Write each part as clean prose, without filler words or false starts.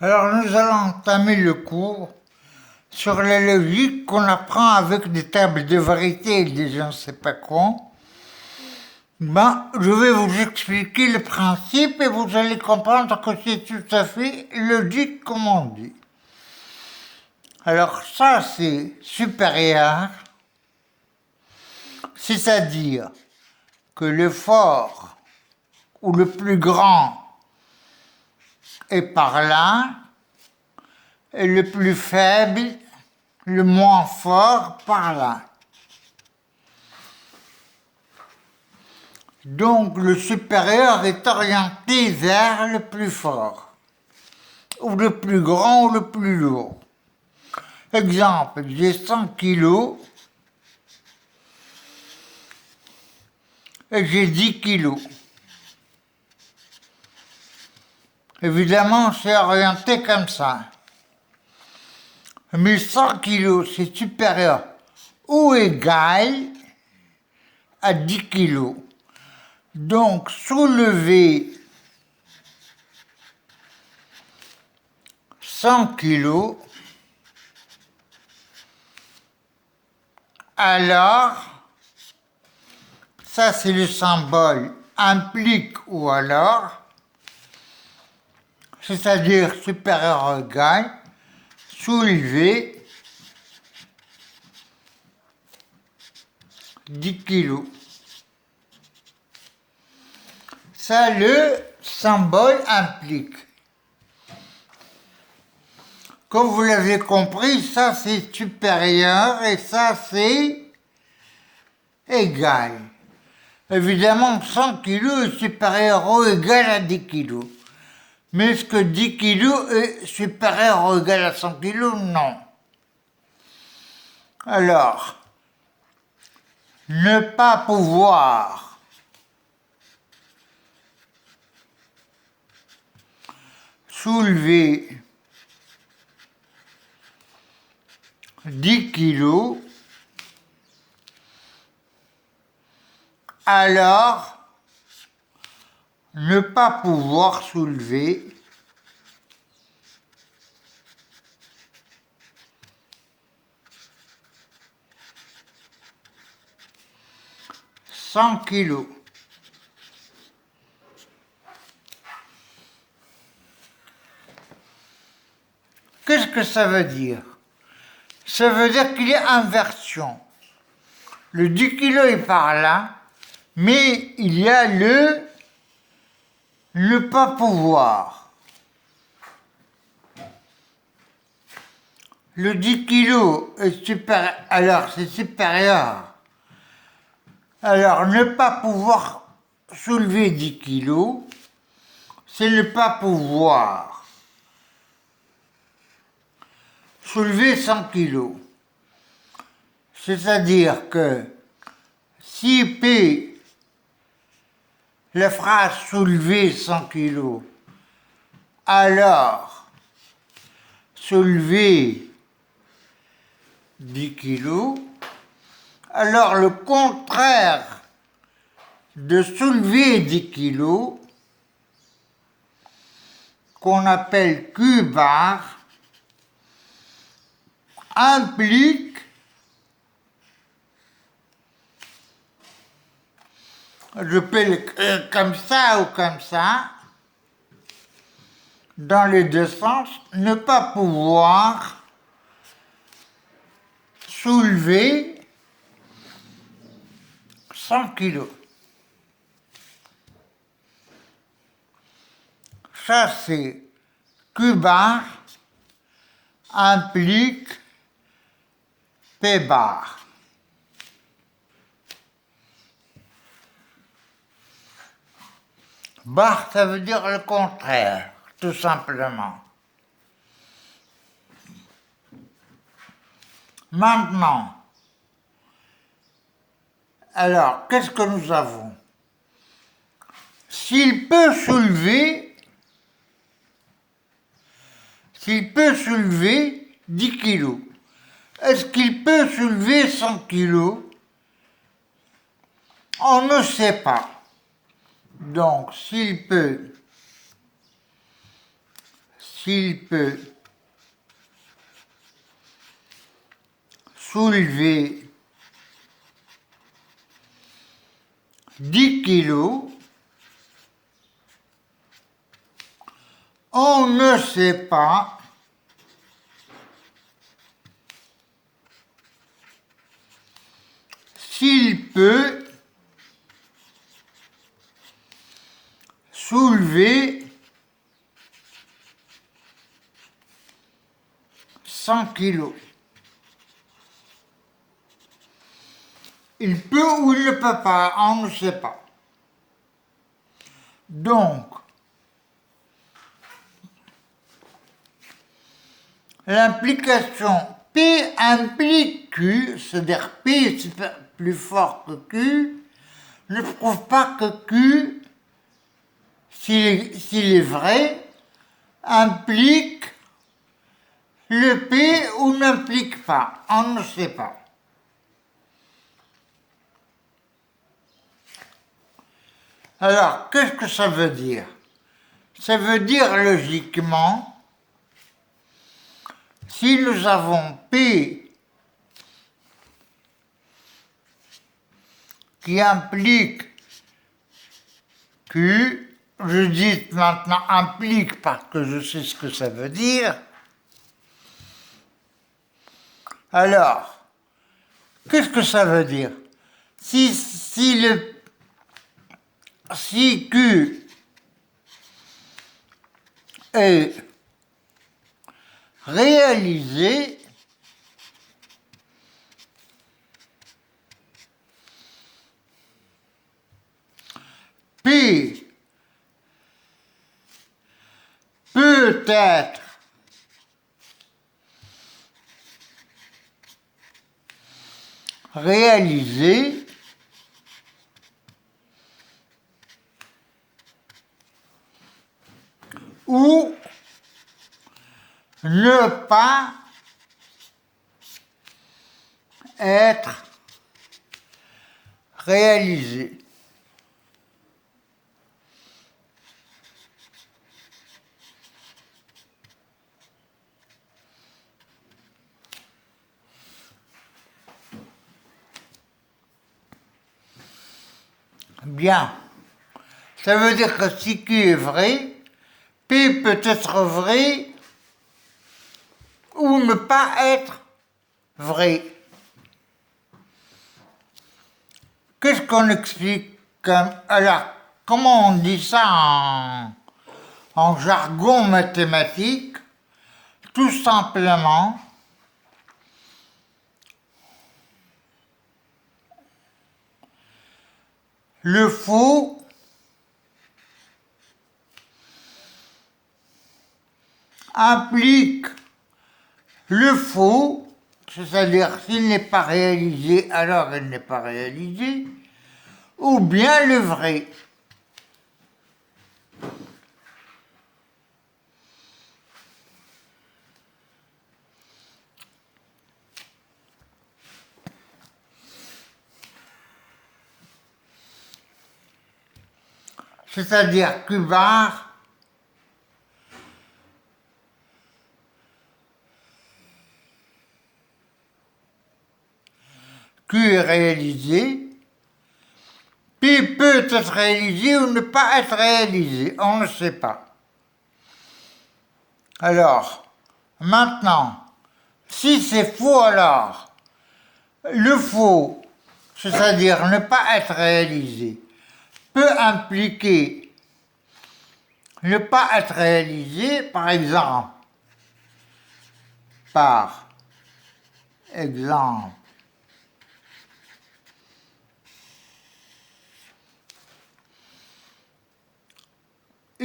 Alors nous allons entamer le cours sur la logique qu'on apprend avec des tables de vérité et des gens ne sais pas quoi. Je vais vous expliquer le principe et vous allez comprendre que c'est tout à fait logique comme on dit. Alors ça c'est supérieur, c'est-à-dire que le fort ou le plus grand est par là et le plus faible, le moins fort par là. Donc le supérieur est orienté vers le plus fort, ou le plus grand ou le plus lourd. Exemple, j'ai 100 kilos et j'ai 10 kilos. Évidemment, c'est orienté comme ça. Mais 100 kilos, c'est supérieur ou égal à 10 kilos. Donc, soulever 100 kilos, alors, ça c'est le symbole implique ou alors, c'est-à-dire supérieur ou égal, soulever 10 kilos. Ça, le symbole implique. Comme vous l'avez compris, ça c'est supérieur et ça c'est égal. Évidemment, 100 kilos est supérieur ou égal à 10 kilos. Mais est-ce que 10 kilos est supérieur ou égal à 100 kilos? Non. Alors, ne pas pouvoir soulever 10 kilos, alors ne pas pouvoir soulever 100 kilos. Qu'est-ce que ça veut dire? Ça veut dire qu'il y a inversion. Le 10 kilos est par là, mais il y a le ne pas pouvoir. Le 10 kilos est supérieur, alors c'est supérieur. Alors ne pas pouvoir soulever 10 kilos, c'est ne pas pouvoir soulever 100 kilos. C'est-à-dire que si P, la phrase soulever 100 kilos, alors soulever 10 kilos, alors le contraire de soulever 10 kilos, qu'on appelle Q bar, implique, je peux l'écrire comme ça ou comme ça, dans les deux sens, ne pas pouvoir soulever 100 kilos. Ça, c'est Q bar implique P bar. Bar, ça veut dire le contraire, tout simplement. Maintenant, alors, qu'est-ce que nous avons? S'il peut soulever 10 kilos, est-ce qu'il peut soulever 100 kilos? On ne sait pas. Donc, s'il peut s'il peut soulever 10 kilos, on ne sait pas s'il peut soulever 100 kilos. Il peut ou il ne peut pas, on ne sait pas. Donc, l'implication P implique Q, c'est-à-dire P est plus fort que Q, ne prouve pas que Q, s'il est vrai, implique le P ou n'implique pas. On ne sait pas. Alors, qu'est-ce que ça veut dire? Ça veut dire logiquement, si nous avons P qui implique Q, je dis maintenant implique parce que je sais ce que ça veut dire, alors, qu'est-ce que ça veut dire? Si Q est réalisé, P peut être réalisé ou ne pas être réalisé. Bien. Ça veut dire que si Q est vrai, P peut être vrai ou ne pas être vrai. Qu'est-ce qu'on explique alors, comment on dit ça en jargon mathématique? Tout simplement, le faux implique le faux, c'est-à-dire s'il n'est pas réalisé, alors il n'est pas réalisé, ou bien le vrai. C'est-à-dire Q bar Q est réalisé, P peut être réalisé ou ne pas être réalisé, on ne sait pas. Alors, maintenant, si c'est faux alors, le faux, c'est-à-dire ne pas être réalisé, peut impliquer ne pas être réalisé, par exemple,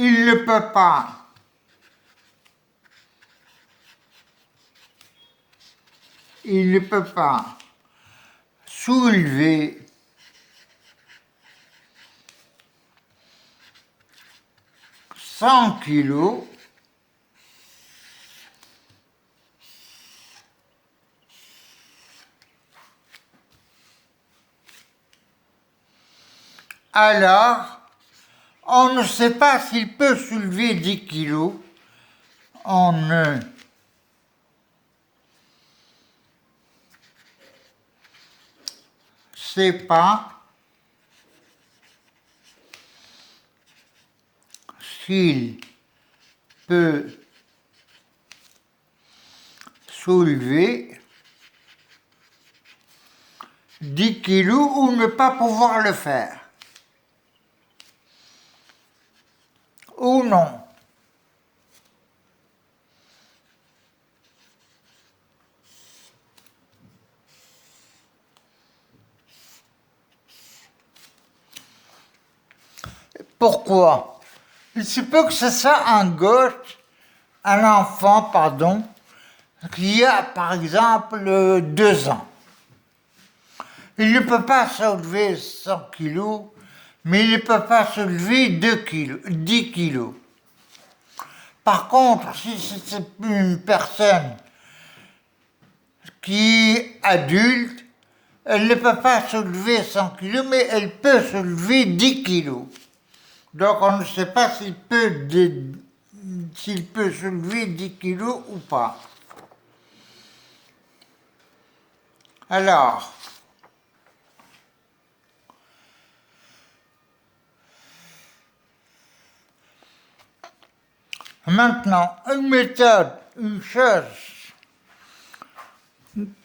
il ne peut pas soulever kilos, alors on ne sait pas s'il peut soulever 10 kilos, on ne sait pas s'il peut soulever 10 kilos ou ne pas pouvoir le faire. Ou non. Pourquoi? Il se peut que ce soit un enfant, pardon, qui a par exemple 2 ans. Il ne peut pas soulever 100 kilos, mais il ne peut pas soulever 10 kilos. Par contre, si c'est une personne qui est adulte, elle ne peut pas soulever 100 kilos, mais elle peut soulever 10 kilos. Donc on ne sait pas s'il peut soulever 10 kilos ou pas. Alors, maintenant, une méthode, une chose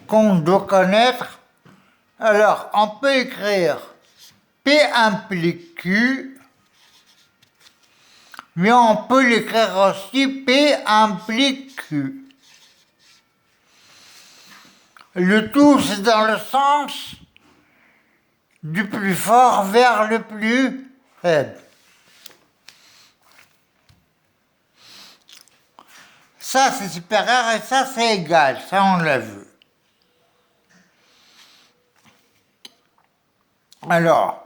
qu'on doit connaître. Alors, on peut écrire P implique Q, mais on peut l'écrire aussi P implique Q. Le tout, c'est dans le sens du plus fort vers le plus faible. Ça, c'est supérieur et ça, c'est égal. Ça, on l'a vu. Alors,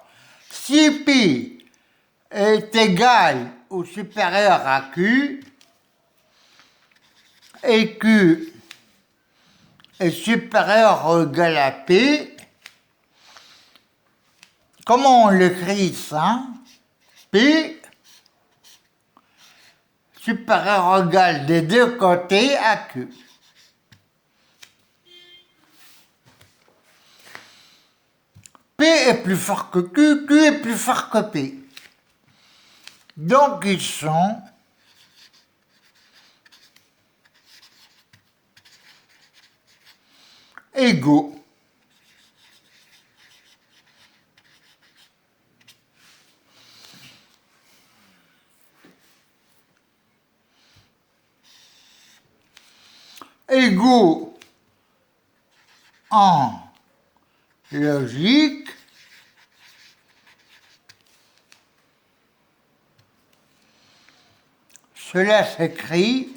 si P est égal ou supérieur à Q, et Q est supérieur ou égal à P, comment on l'écrit ça? P supérieur ou égal des deux côtés à Q. P est plus fort que Q, Q est plus fort que P. Donc ils sont égaux. Égaux en logique, cela s'écrit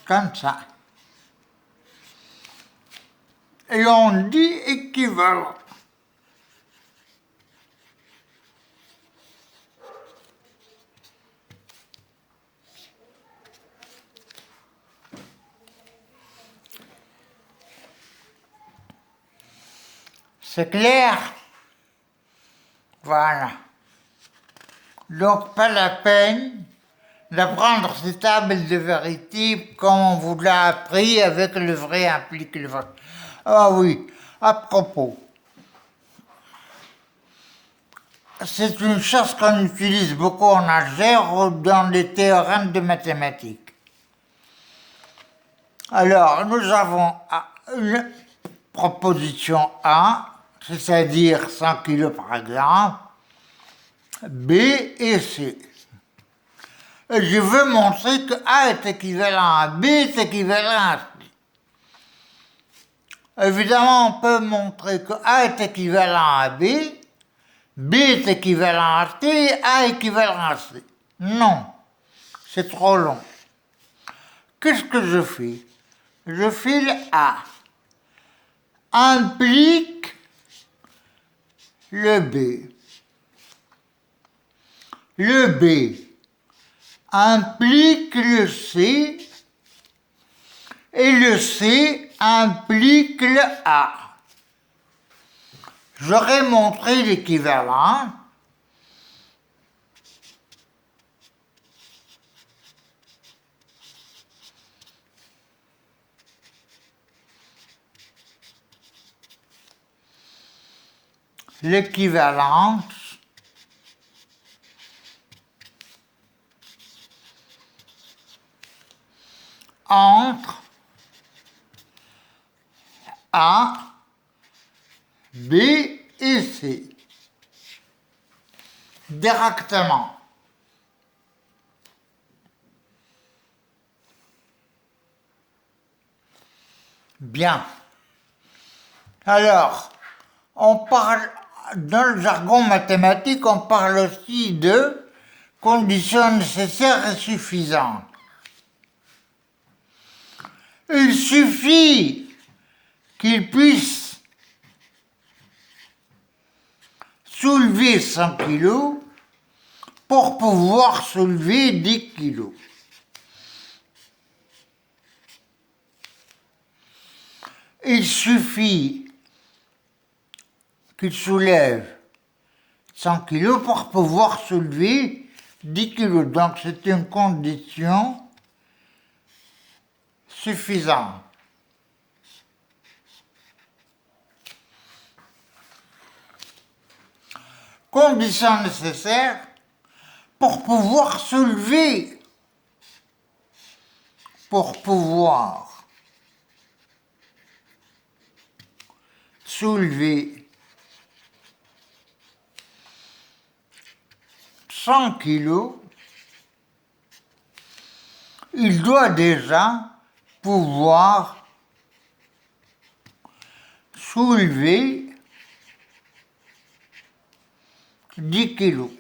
comme ça. Et on dit équivalent. C'est clair? Voilà. Donc pas la peine d'apprendre ces tables de vérité comme on vous l'a appris avec le vrai implique le vrai. Ah oui, à propos, c'est une chose qu'on utilise beaucoup en algèbre ou dans les théorèmes de mathématiques. Alors, nous avons une proposition A, c'est-à-dire 100 kg par exemple, B et C. Et je veux montrer que A est équivalent à B est équivalent à C. Évidemment, on peut montrer que A est équivalent à B, B est équivalent à C et A est équivalent à C. Non, c'est trop long. Qu'est-ce que je fais? Je file A implique le B. Le B implique le C et le C implique le A. J'aurais montré l'équivalent l'équivalence entre A, B et C. Directement. Bien. Alors, on parle, dans le jargon mathématique, on parle aussi de conditions nécessaires et suffisantes. Il suffit qu'il puisse soulever 100 kg pour pouvoir soulever 10 kg. Il suffit qu'il soulève 100 kg pour pouvoir soulever 10 kg. Donc c'est une condition suffisante. Condition nécessaire pour pouvoir soulever. Pour pouvoir soulever 100 kg, il doit déjà pouvoir soulever 10 kg.